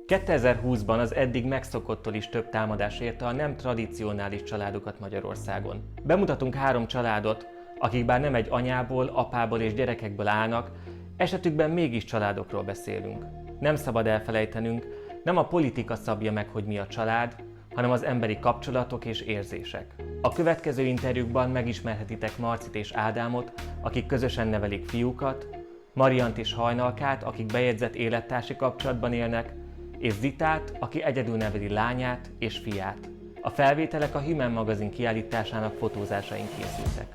2020-ban az eddig megszokottól is több támadás érte a nem tradicionális családokat Magyarországon. Bemutatunk 3 családot, akik bár nem egy anyából, apából és gyerekekből állnak, esetükben mégis családokról beszélünk. Nem szabad elfelejtenünk, nem a politika szabja meg, hogy mi a család, hanem az emberi kapcsolatok és érzések. A következő interjúkban megismerhetitek Marcit és Ádámot, akik közösen nevelik fiúkat, Mariant és Hajnalkát, akik bejegyzett élettársi kapcsolatban élnek, és Zitát, aki egyedül neveli lányát és fiát. A felvételek a Human magazin kiállításának fotózásain készültek.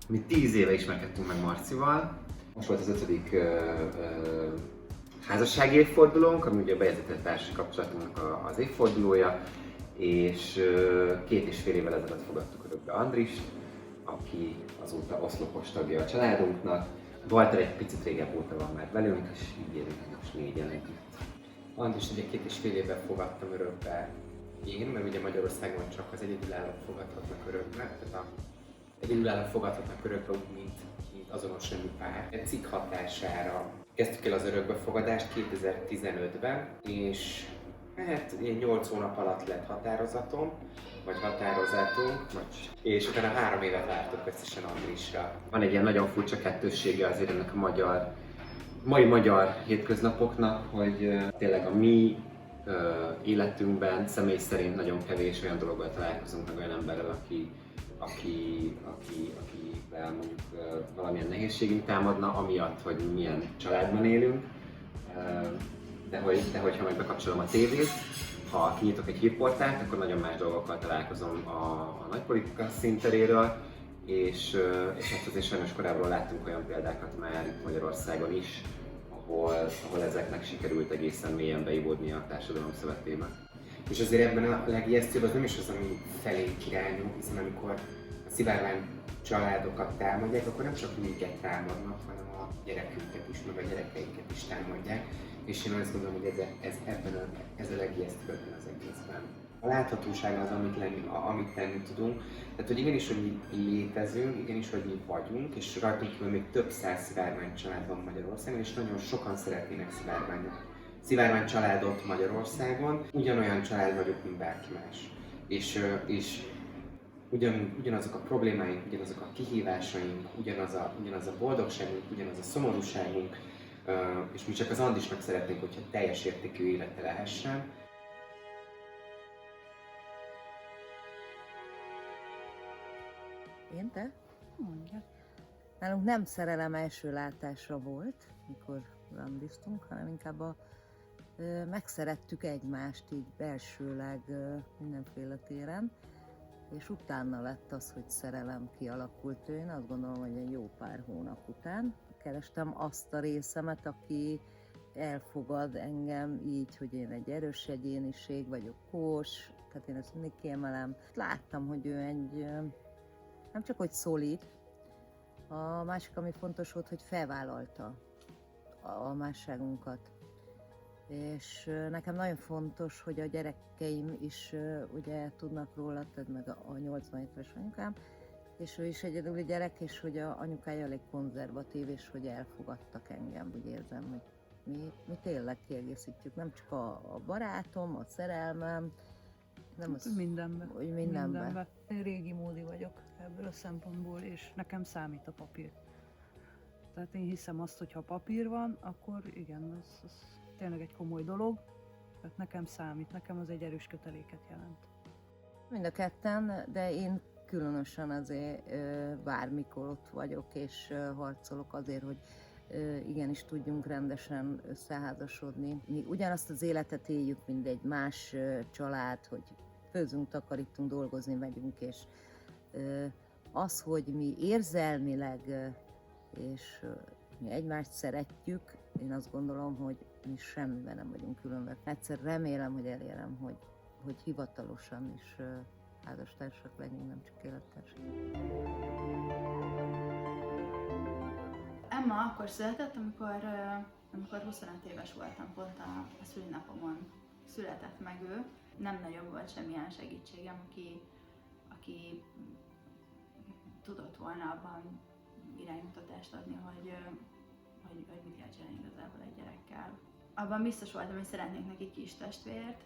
Mi 10 éve ismerkedtünk meg Marcival. Most volt az 5. házassági évfordulónk, ami ugye a bejegyzett társi kapcsolatunknak az évfordulója, és 2,5 évvel ezelőtt fogadtuk örökbe Andrist, aki azóta oszlopos tagja a családunknak. Walter egy picit régebb óta van már velünk, és így élünk most 4-en együtt. Andrist ugye 2,5 éve fogadtam örökbe én, mert ugye Magyarországon csak az egyedülállók fogadhatnak örökbe, tehát egyedülállók fogadhatnak örökbe úgy, mint azonos nemű pár. Egy cikk hatására kezdtük el az örökbefogadást 2015-ben, és hát ilyen 8 hónap alatt lett határozatunk, és utána 3 évet vártuk összesen Andrisra. Van egy ilyen nagyon furcsa kettőssége azért ennek a mai magyar hétköznapoknak, hogy tényleg a mi életünkben személy szerint nagyon kevés olyan dologgal találkozunk meg olyan emberrel, akivel mondjuk valamilyen nehézségünk támadna, amiatt, hogy milyen családban élünk. De hogyha meg bekapcsolom a tévét, ha kinyitok egy hírportált, akkor nagyon más dolgokkal találkozom a nagypolitika színteréről, és hát azért sajnos korábban láttunk olyan példákat már itt Magyarországon is, ahol ezeknek sikerült egészen mélyen beivódni a társadalom szövetébe. És azért ebben a legijesztőbb az nem is az, ami felé irányul, hiszen amikor a szivárvány családokat támadják, akkor nem csak minket támadnak, hanem a gyerekünket is, meg a gyerekeinket is támadják. És én azt gondolom, hogy ez a legijesztőbb ebben az egészben. A láthatóság az, amit tenni tudunk. Tehát, hogy igenis, hogy mi létezünk, igenis, hogy mi vagyunk, és rajtunk kívül még több száz szivárvány család van Magyarországon, és nagyon sokan szeretnének szivárvány családot Magyarországon. Ugyanolyan család vagyok, mint bárki más. És ugyanazok a problémáink, ugyanazok a kihívásaink, ugyanaz a boldogságunk, ugyanaz a szomorúságunk, és mi csak az Andrisnak szeretnénk, hogyha teljes értékű élete lehessen. Én te? Mondja. Nálunk nem szerelem első látásra volt, mikor randiztunk, hanem inkább megszerettük egymást így belsőleg mindenféle téren, és utána lett az, hogy szerelem kialakult. Én azt gondolom, hogy egy jó pár hónap után kerestem azt a részemet, aki elfogad engem így, hogy én egy erős egyéniség vagyok, kós, tehát én ezt mindig kiemelem. Láttam, hogy ő egy nem csak hogy szolid, a másik, ami fontos volt, hogy felvállalta a másságunkat. És nekem nagyon fontos, hogy a gyerekeim is ugye tudnak róla, tehát meg a 87 éves anyukám, és ő is egyedüli gyerek, és hogy a anyukája elég konzervatív, és hogy elfogadtak engem, úgy érzem, hogy mi tényleg kiegészítjük, nem csak a barátom, a szerelmem, nem az, mindenben. hogy mindenben. Én régi módi vagyok ebből a szempontból, és nekem számít a papír. Tehát én hiszem azt, hogy ha papír van, akkor igen, az tényleg egy komoly dolog. Tehát nekem számít, nekem az egy erős köteléket jelent. Mind a ketten, de én különösen azért bármikor ott vagyok, és harcolok azért, hogy igenis tudjunk rendesen összeházasodni. Mi ugyanazt az életet éljük, mint egy más család, hogy főzünk, takarítunk, dolgozni megyünk, és az, hogy mi érzelmileg és mi egymást szeretjük, én azt gondolom, hogy mi semmiben nem vagyunk különben. Egyszer remélem, hogy elérem, hogy hivatalosan is házastársak legyünk, nem csak élettársak. Emma akkor született, amikor 25 éves voltam, pont a szülinapomon született meg ő. Nem nagyon volt semmilyen segítségem, aki tudott volna abban iránymutatást adni, hogy mit kell csinálni igazából egy gyerekkel. Abban biztos voltam, hogy szeretnék neki kis testvért,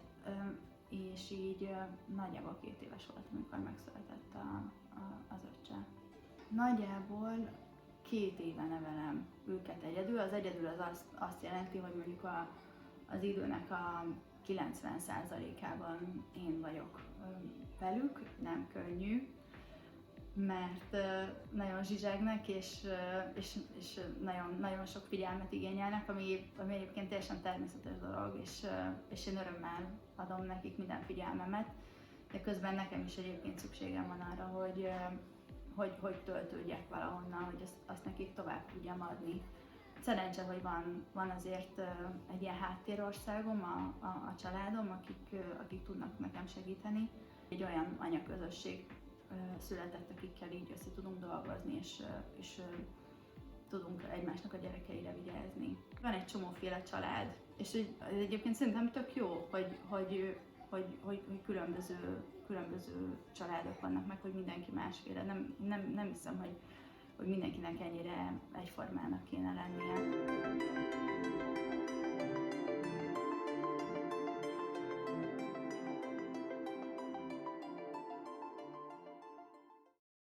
és így nagyjából 2 éves volt, amikor megszületett az öccse. Nagyjából 2 éve nevelem őket egyedül. Az egyedül az azt jelenti, hogy mondjuk az időnek a 90%-ában én vagyok velük, nem könnyű, mert nagyon zsizsegnek, és nagyon, nagyon sok figyelmet igényelnek, ami egyébként teljesen természetes dolog, és én örömmel adom nekik minden figyelmemet, de közben nekem is egyébként szükségem van arra, hogy töltődjek valahonnan, hogy azt nekik tovább tudjam adni. Szerencse, hogy van azért egy ilyen háttérországom, a családom, akik tudnak nekem segíteni. Egy olyan anyaközösség született, akikkel így össze tudunk dolgozni, és tudunk egymásnak a gyerekeire vigyázni. Van egy csomóféle család, és egyébként szerintem tök jó, hogy különböző családok vannak meg, hogy mindenki másféle. Nem hiszem, hogy mindenkinek ennyire egyformának kéne lennie.